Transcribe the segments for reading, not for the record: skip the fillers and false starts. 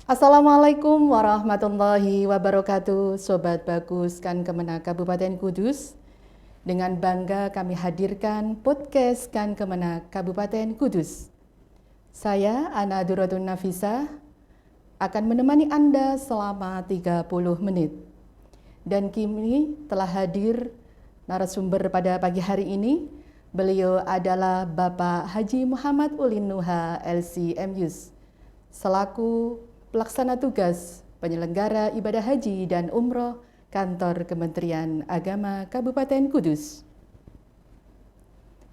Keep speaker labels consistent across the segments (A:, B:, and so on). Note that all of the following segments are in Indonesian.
A: Assalamualaikum warahmatullahi wabarakatuh, Sobat Bagus Kan Kemenak Kabupaten Kudus. Dengan bangga kami hadirkan podcast Kan Kemenak Kabupaten Kudus. Saya Ana Duratun Nafisa akan menemani Anda selama 30 menit. Dan kini telah hadir narasumber pada pagi hari ini. Beliau adalah Bapak Haji Muhammad Ulin Nuha LC-MYus selaku Pelaksana Tugas Penyelenggara Ibadah Haji dan Umroh Kantor Kementerian Agama Kabupaten Kudus.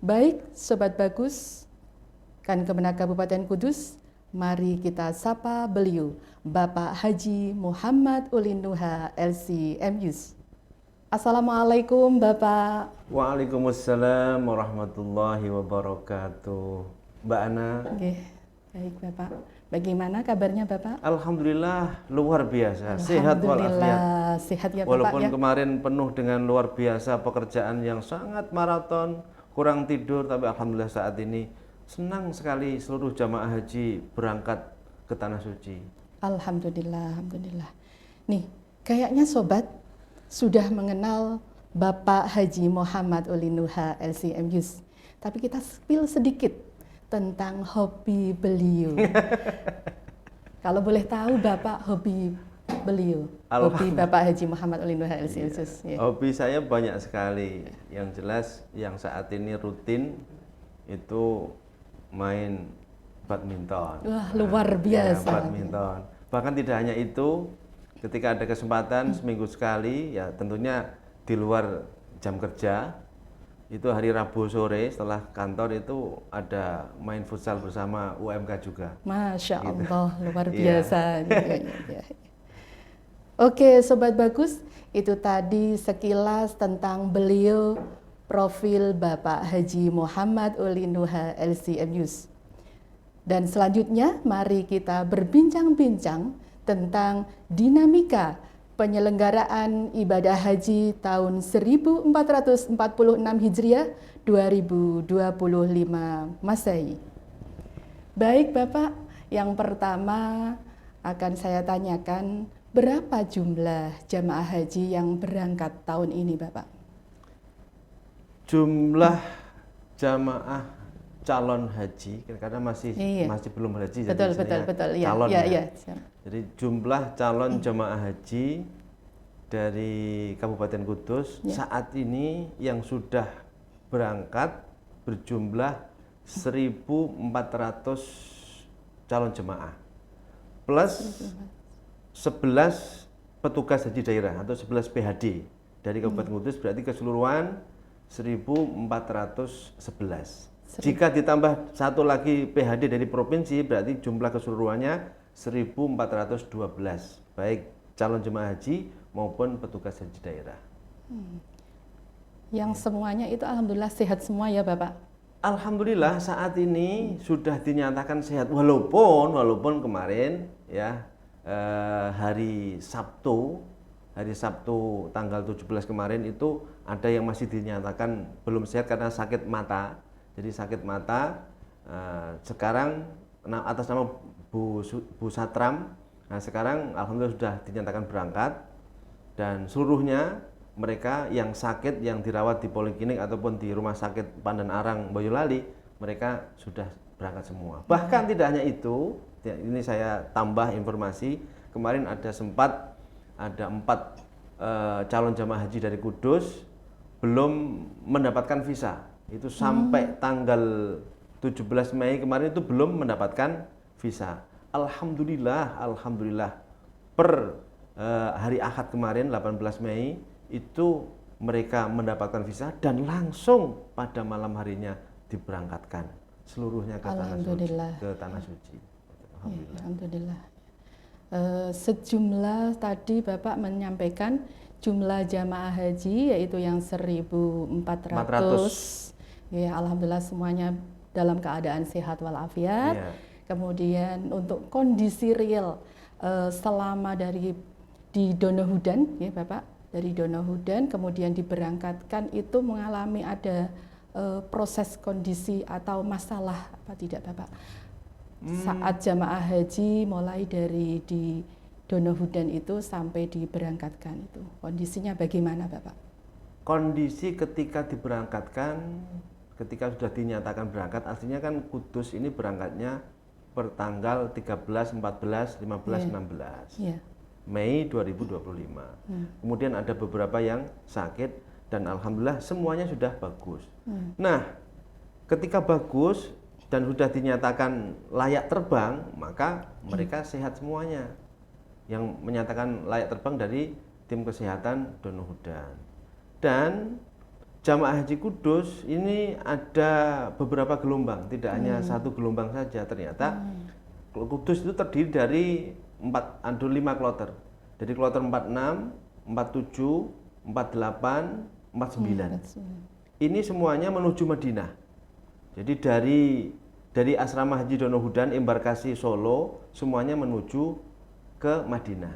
A: Baik, Sobat Bagus Kan Kemenak Kabupaten Kudus, mari kita sapa beliau, Bapak Haji Muhammad Ulin Nuha LC-MYus. Assalamualaikum Bapak.
B: Waalaikumsalam warahmatullahi wabarakatuh. Mbak Ana.
A: Oke, baik Bapak. Bagaimana kabarnya Bapak?
B: Alhamdulillah luar biasa, sehat walafiat.
A: Sehat ya Bapak.
B: Walaupun
A: ya.
B: kemarin penuh dengan luar biasa pekerjaan yang sangat maraton, kurang tidur, tapi alhamdulillah saat ini senang sekali seluruh jamaah haji berangkat ke Tanah Suci.
A: Alhamdulillah, alhamdulillah. Nih, kayaknya Sobat sudah mengenal Bapak Haji Muhammad Ulin Nuha LC-MYus. Tapi kita spill sedikit tentang hobi beliau. Kalau boleh tahu Bapak hobi beliau, hobi Bapak Haji Muhammad Ulin Nuha LC-MYus.
B: Ya. Hobi saya banyak sekali. Yang jelas yang saat ini rutin itu main badminton.
A: Wah, luar biasa.
B: Ya, badminton. Bahkan tidak hanya itu, ketika ada kesempatan seminggu sekali, ya tentunya di luar jam kerja, itu hari Rabu sore setelah kantor itu ada main futsal bersama UMK juga.
A: Masya
B: Gitu.
A: Allah, luar biasa. Ya. Oke, Sobat Bagus, itu tadi sekilas tentang beliau, profil Bapak Haji Muhammad Ulin Nuha LC-MYus. Dan selanjutnya mari kita berbincang-bincang tentang dinamika penyelenggaraan ibadah haji tahun 1446 Hijriah 2025 Masehi. Baik Bapak, yang pertama akan saya tanyakan, berapa jumlah jamaah haji yang berangkat tahun ini Bapak?
B: Jumlah jamaah calon haji, karena masih belum haji,
A: betul, ya,
B: calon
A: ya.
B: Jadi jumlah calon jamaah haji dari Kabupaten Kudus saat ini yang sudah berangkat berjumlah 1.400 calon jemaah plus 11 petugas haji daerah atau 11 PHD dari Kabupaten Kudus, berarti keseluruhan 1.411. Jika ditambah satu lagi PHD dari provinsi, berarti jumlah keseluruhannya 1.412, baik calon jemaah haji maupun petugas haji daerah.
A: Yang semuanya itu alhamdulillah sehat semua ya Bapak?
B: Alhamdulillah saat ini sudah dinyatakan sehat, walaupun kemarin ya hari Sabtu tanggal 17 kemarin itu ada yang masih dinyatakan belum sehat karena sakit mata. Jadi sakit mata, sekarang atas nama Bu Satram, nah sekarang alhamdulillah sudah dinyatakan berangkat, dan seluruhnya mereka yang sakit yang dirawat di poliklinik ataupun di rumah sakit Pandan Arang Boyolali, mereka sudah berangkat semua. Bahkan tidak hanya itu, ini saya tambah informasi, kemarin ada 4 calon jamaah haji dari Kudus belum mendapatkan visa. Itu sampai tanggal 17 Mei kemarin itu belum mendapatkan visa. Alhamdulillah per hari Ahad kemarin 18 Mei itu mereka mendapatkan visa dan langsung pada malam harinya diberangkatkan seluruhnya ke Tanah Suci.
A: Alhamdulillah. Sejumlah tadi Bapak menyampaikan jumlah jamaah haji yaitu yang 1.400. Ya, alhamdulillah semuanya dalam keadaan sehat walafiat. Kemudian untuk kondisi real selama di Donohudan ya Bapak, dari Donohudan kemudian diberangkatkan itu mengalami ada proses kondisi atau masalah apa tidak Bapak? saat jamaah haji mulai dari di Donohudan itu sampai diberangkatkan itu kondisinya bagaimana Bapak?
B: Kondisi ketika diberangkatkan, ketika sudah dinyatakan berangkat, artinya kan Kudus ini berangkatnya per tanggal 13, 14, 15, 16 Mei 2025. Kemudian ada beberapa yang sakit dan alhamdulillah semuanya sudah bagus. Nah, ketika bagus dan sudah dinyatakan layak terbang, maka mereka sehat semuanya. Yang menyatakan layak terbang dari tim kesehatan Donohudan. Dan jamaah haji Kudus ini ada beberapa gelombang, tidak hanya satu gelombang saja. Ternyata Kudus itu terdiri dari 5 kloter. Jadi kloter 46, 47, 48, 49. Ini semuanya menuju Madinah. Jadi dari asrama haji Donohudan, embarkasi Solo, semuanya menuju ke Madinah.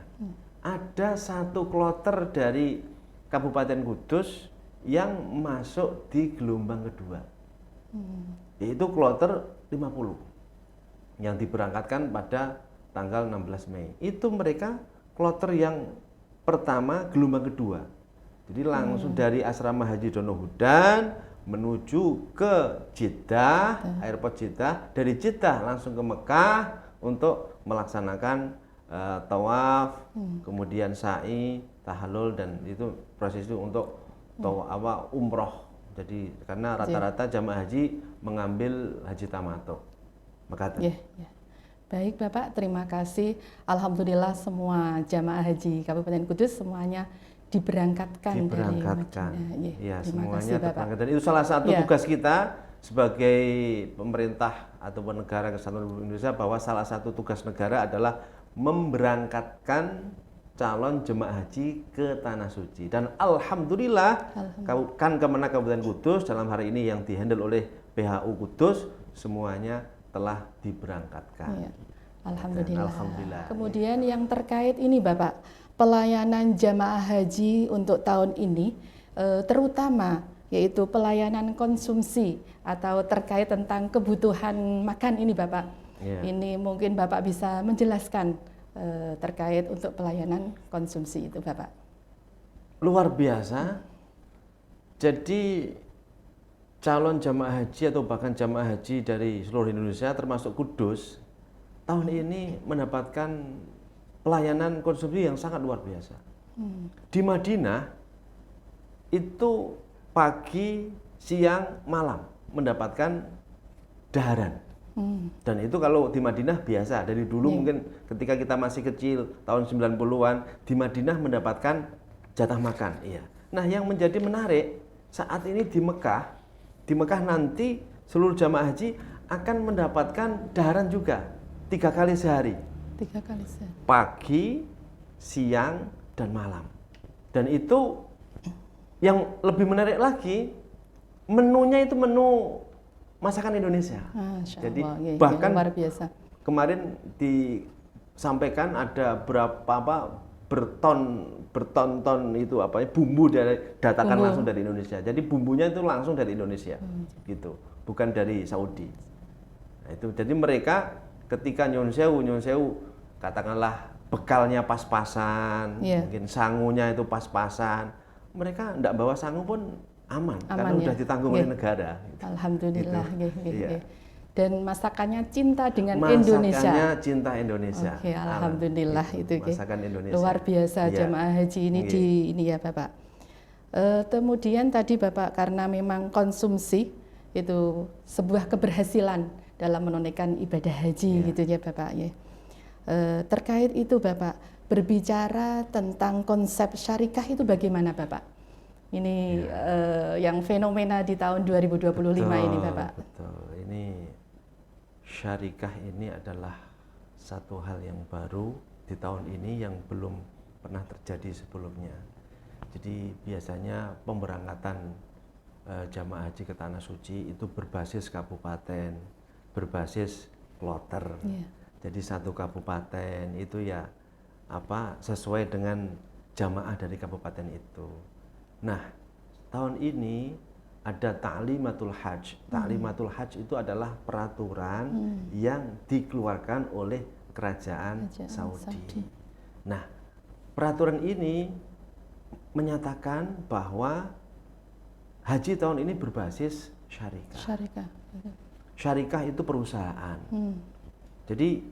B: Ada satu kloter dari Kabupaten Kudus yang masuk di gelombang kedua, yaitu kloter 50 yang diberangkatkan pada tanggal 16 Mei. Itu mereka kloter yang pertama gelombang kedua. Jadi langsung dari asrama haji Donohudan menuju ke Jeddah, airport Jeddah. Dari Jeddah langsung ke Mekah untuk melaksanakan tawaf, kemudian sa'i, tahallul, dan itu proses itu untuk umroh. Jadi karena rata-rata jamaah haji mengambil haji tamattu.
A: Baik Bapak, terima kasih. Alhamdulillah semua jamaah haji Kabupaten Kudus semuanya diberangkatkan dari Madinah.
B: Ya, semuanya terberangkat. Dan itu salah satu tugas kita sebagai pemerintah ataupun negara kesatuan Republik Indonesia, bahwa salah satu tugas negara adalah memberangkatkan calon jemaah haji ke Tanah Suci. Dan alhamdulillah, kan Kemenak Kabupaten Kudus dalam hari ini yang dihandle oleh PHU Kudus semuanya telah diberangkatkan.
A: Alhamdulillah. Kemudian yang terkait ini Bapak, pelayanan jamaah haji untuk tahun ini terutama yaitu pelayanan konsumsi atau terkait tentang kebutuhan makan ini Bapak. Ini mungkin Bapak bisa menjelaskan terkait untuk pelayanan konsumsi itu Bapak.
B: Luar biasa. Jadi calon jamaah haji atau bahkan jamaah haji dari seluruh Indonesia termasuk Kudus tahun ini mendapatkan pelayanan konsumsi yang sangat luar biasa. Di Madinah itu pagi, siang, malam mendapatkan daharan. Dan itu kalau di Madinah biasa, dari dulu mungkin ketika kita masih kecil tahun 90-an di Madinah mendapatkan jatah makan. Nah, yang menjadi menarik saat ini di Mekah nanti seluruh jamaah haji akan mendapatkan daharan juga 3 kali sehari.
A: 3 kali sehari.
B: Pagi, siang, dan malam. Dan itu yang lebih menarik lagi, menunya itu menu masakan Indonesia. Jadi bahkan
A: luar biasa.
B: Kemarin disampaikan ada berton-ton itu bumbu datangkan langsung dari Indonesia. Jadi bumbunya itu langsung dari Indonesia, gitu, bukan dari Saudi. Nah, itu jadi mereka ketika nyun sewu katakanlah bekalnya pas-pasan, mungkin sangunya itu pas-pasan, mereka tidak bawa sangu pun aman karena sudah ditanggung oleh negara.
A: Alhamdulillah. Gitu. Dan masakannya cinta dengan
B: Indonesia.
A: Masakannya
B: cinta Indonesia.
A: Alhamdulillah itu.
B: Masakan Indonesia.
A: Luar biasa jamaah haji ini ini ya Bapak. Kemudian tadi Bapak, karena memang konsumsi itu sebuah keberhasilan dalam menunaikan ibadah haji gitu ya Bapak ya. Terkait itu Bapak, berbicara tentang konsep syarikah itu bagaimana Bapak? Ini yang fenomena di tahun 2025 ini Bapak.
B: Betul, ini syarikah ini adalah satu hal yang baru di tahun ini yang belum pernah terjadi sebelumnya. Jadi biasanya pemberangkatan jamaah haji ke Tanah Suci itu berbasis kabupaten, berbasis kloter. Jadi satu kabupaten itu sesuai dengan jamaah dari kabupaten itu. Nah, tahun ini ada ta'limatul hajj. Ta'limatul hajj itu adalah peraturan yang dikeluarkan oleh kerajaan Saudi. Nah, peraturan ini menyatakan bahwa haji tahun ini berbasis syarikah. Syarikah itu perusahaan. Jadi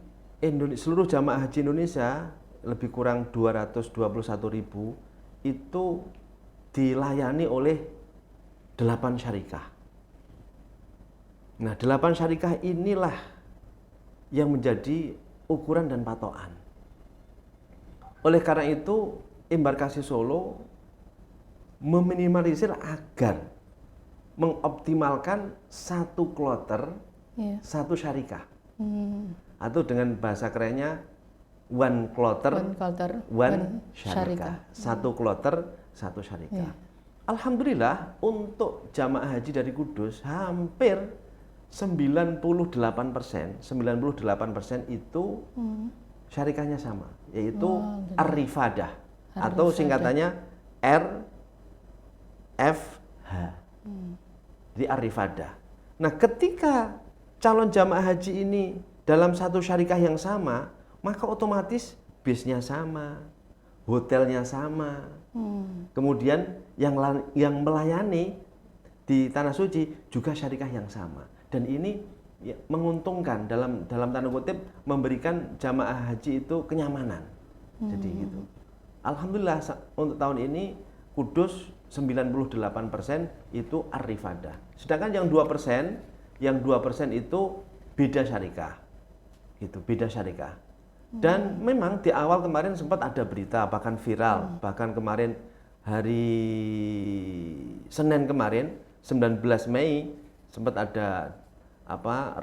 B: seluruh jamaah haji Indonesia lebih kurang 221.000 itu dilayani oleh 8 syarikah. Nah, 8 syarikah inilah yang menjadi ukuran dan patokan. Oleh karena itu, Embarkasi Solo meminimalisir agar mengoptimalkan satu kloter, satu syarikah. Atau dengan bahasa kerennya one kloter, one syarikah. Satu kloter, satu syarikah. Alhamdulillah untuk jamaah haji dari Kudus hampir 98% itu syarikahnya sama, yaitu Ar-Rifadah atau singkatannya RFH. Jadi Ar-Rifadah. Nah, ketika calon jamaah haji ini dalam satu syarikah yang sama, maka otomatis bisnya sama, hotelnya sama. Kemudian yang melayani di Tanah Suci juga syarikah yang sama. Dan ini menguntungkan dalam tanda kutip, memberikan jamaah haji itu kenyamanan. Jadi gitu. Alhamdulillah untuk tahun ini Kudus 98% itu Ar-Rifadah. Sedangkan yang 2% itu beda syarikah. Gitu, beda syarikah. Dan memang di awal kemarin sempat ada berita, bahkan viral, bahkan kemarin hari Senin kemarin 19 Mei sempat ada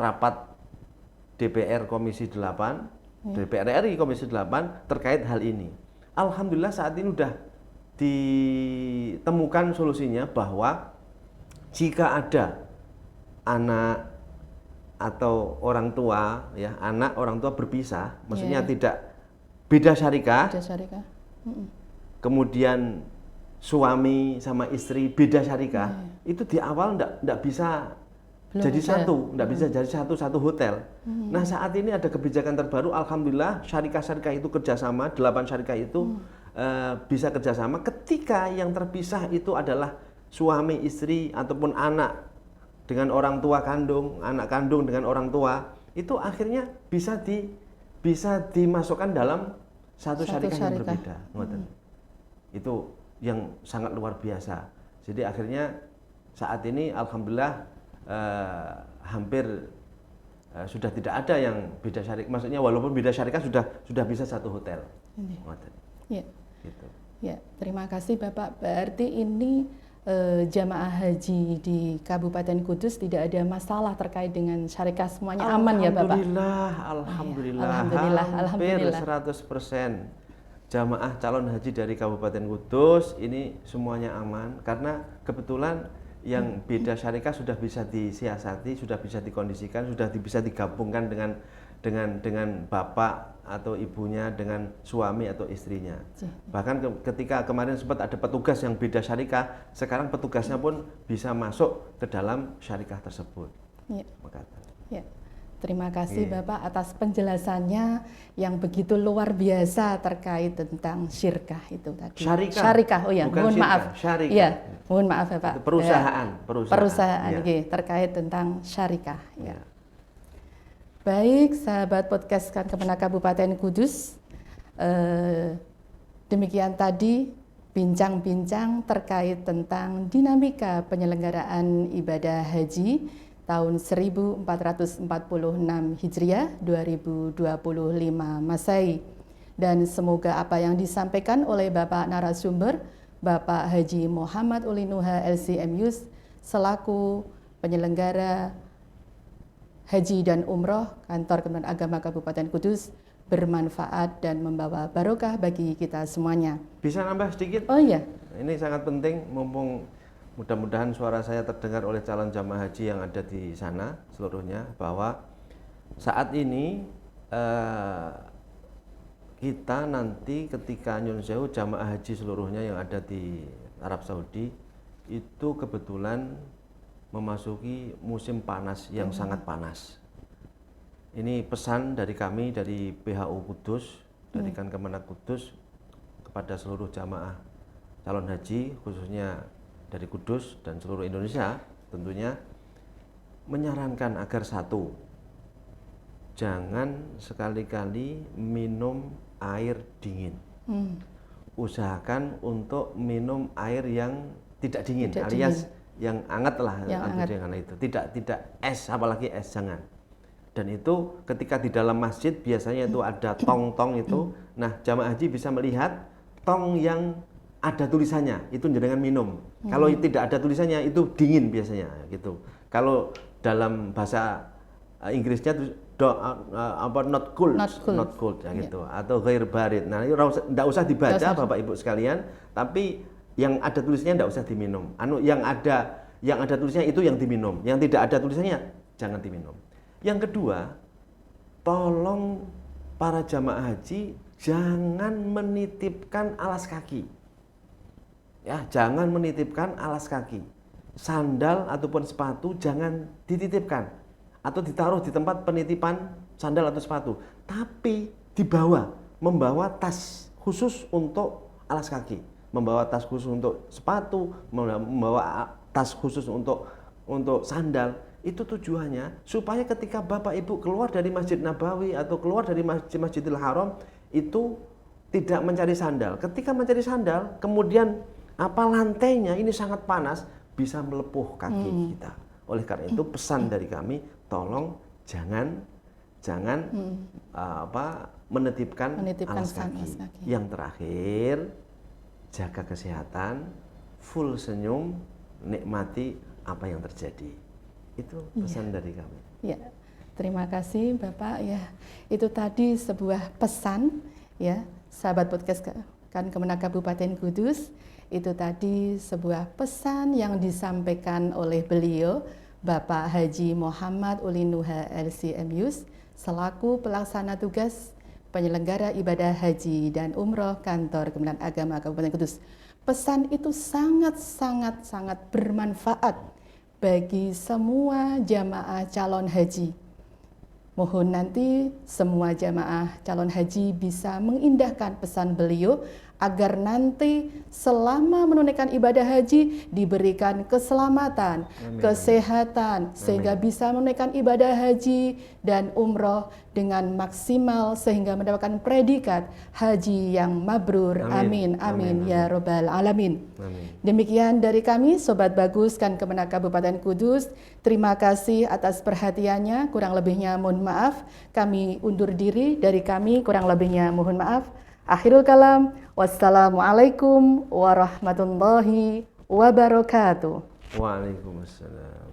B: rapat DPR Komisi 8, DPR RI Komisi 8 terkait hal ini. Alhamdulillah saat ini sudah ditemukan solusinya bahwa jika ada anak atau orang tua, ya anak orang tua berpisah, maksudnya tidak beda syarikah, kemudian suami sama istri beda syarikah, itu di awal enggak bisa jadi satu, enggak bisa jadi satu hotel. Nah, saat ini ada kebijakan terbaru, alhamdulillah syarikah-syarikah itu kerjasama, 8 syarikah itu bisa kerjasama. Ketika yang terpisah itu adalah suami istri ataupun anak dengan orang tua kandung, anak kandung dengan orang tua, itu akhirnya bisa dimasukkan dalam satu syarikah yang berbeda. Itu yang sangat luar biasa. Jadi akhirnya saat ini alhamdulillah hampir sudah tidak ada yang beda syarikah. Maksudnya walaupun beda syarikah sudah bisa satu hotel.
A: Gitu. Ya, terima kasih Bapak. Berarti ini jamaah haji di Kabupaten Kudus tidak ada masalah terkait dengan syarikah, semuanya aman ya Bapak?
B: Alhamdulillah, hampir 100% jamaah calon haji dari Kabupaten Kudus ini semuanya aman, karena kebetulan yang beda syarikah sudah bisa disiasati, sudah bisa dikondisikan, sudah bisa digabungkan dengan bapak atau ibunya, dengan suami atau istrinya. Bahkan ketika kemarin sempat ada petugas yang beda syarikah, sekarang petugasnya pun bisa masuk ke dalam syarikah tersebut.
A: Ya. Terima kasih Bapak atas penjelasannya yang begitu luar biasa terkait tentang syirkah itu tadi. Syarikah. Oh ya, mohon maaf.
B: Syarikah.
A: Ya, mohon maaf ya Pak.
B: Itu perusahaan.
A: Terkait tentang syarikah. Ya. Baik, sahabat podcast Kan Kemenak Kabupaten Kudus, demikian tadi bincang-bincang terkait tentang dinamika penyelenggaraan ibadah haji tahun 1446 Hijriah 2025 Masehi. Dan semoga apa yang disampaikan oleh Bapak narasumber, Bapak Haji Muhammad Uli Nuha LCMyus selaku penyelenggara Haji dan Umroh Kantor Kementerian Agama Kabupaten Kudus bermanfaat dan membawa barokah bagi kita semuanya.
B: Bisa nambah sedikit?
A: Oh iya.
B: Ini sangat penting, mumpung mudah-mudahan suara saya terdengar oleh calon jamaah haji yang ada di sana seluruhnya, bahwa saat ini kita nanti ketika Nyun Sewu jamaah haji seluruhnya yang ada di Arab Saudi itu kebetulan memasuki musim panas yang sangat panas. Ini pesan dari kami, dari PHU Kudus, dari Kemenak Kudus kepada seluruh jamaah calon haji, khususnya dari Kudus dan seluruh Indonesia, tentunya menyarankan agar satu, jangan sekali-kali minum air dingin. Usahakan untuk minum air yang tidak dingin, alias yang hangat lah, yang itu. Tidak es, apalagi es, jangan. Dan itu ketika di dalam masjid biasanya itu ada tong-tong itu. Nah, jamaah haji bisa melihat tong yang ada tulisannya, itu jangan minum. Kalau tidak ada tulisannya itu dingin biasanya gitu. Kalau dalam bahasa Inggrisnya itu not cold ya gitu, atau ghair barid. Nah, ini tidak usah dibaca Bapak Ibu sekalian, tapi yang ada tulisannya tidak usah diminum. Yang ada tulisannya itu yang diminum. Yang tidak ada tulisannya jangan diminum. Yang kedua, tolong para jamaah haji jangan menitipkan alas kaki. Ya, jangan menitipkan alas kaki. Sandal ataupun sepatu jangan dititipkan atau ditaruh di tempat penitipan sandal atau sepatu. Tapi membawa tas khusus untuk alas kaki, membawa tas khusus untuk sepatu, membawa tas khusus untuk sandal. Itu tujuannya supaya ketika Bapak Ibu keluar dari Masjid Nabawi atau keluar dari Masjidil Haram itu tidak mencari sandal. Ketika mencari sandal, kemudian lantainya ini sangat panas, bisa melepuh kaki kita. Oleh karena itu pesan dari kami, tolong jangan menitipkan alas kaki. Yang terakhir, jaga kesehatan, full senyum, nikmati apa yang terjadi. Itu pesan dari kami.
A: Ya, terima kasih Bapak. Ya, itu tadi sebuah pesan ya, sahabat podcast Kemenak Kabupaten Kudus. Itu tadi sebuah pesan yang disampaikan oleh beliau, Bapak Haji Muhammad Ulinuha LCMyus, selaku pelaksana tugas penyelenggara ibadah haji dan umroh kantor Kementerian Agama Kabupaten Kudus. Pesan itu sangat bermanfaat bagi semua jamaah calon haji. Mohon nanti semua jamaah calon haji bisa mengindahkan pesan beliau agar nanti selama menunaikan ibadah haji diberikan keselamatan, kesehatan, sehingga bisa menunaikan ibadah haji dan umroh dengan maksimal sehingga mendapatkan predikat haji yang mabrur. Amin, amin, ya robbal alamin. Demikian dari kami, Sobat Bagus Kemenak Kabupaten Kudus. Terima kasih atas perhatiannya. Kurang lebihnya mohon maaf. Kami undur diri, dari kami kurang lebihnya mohon maaf. Akhirul kalam, wassalamualaikum warahmatullahi wabarakatuh.
B: Waalaikumsalam.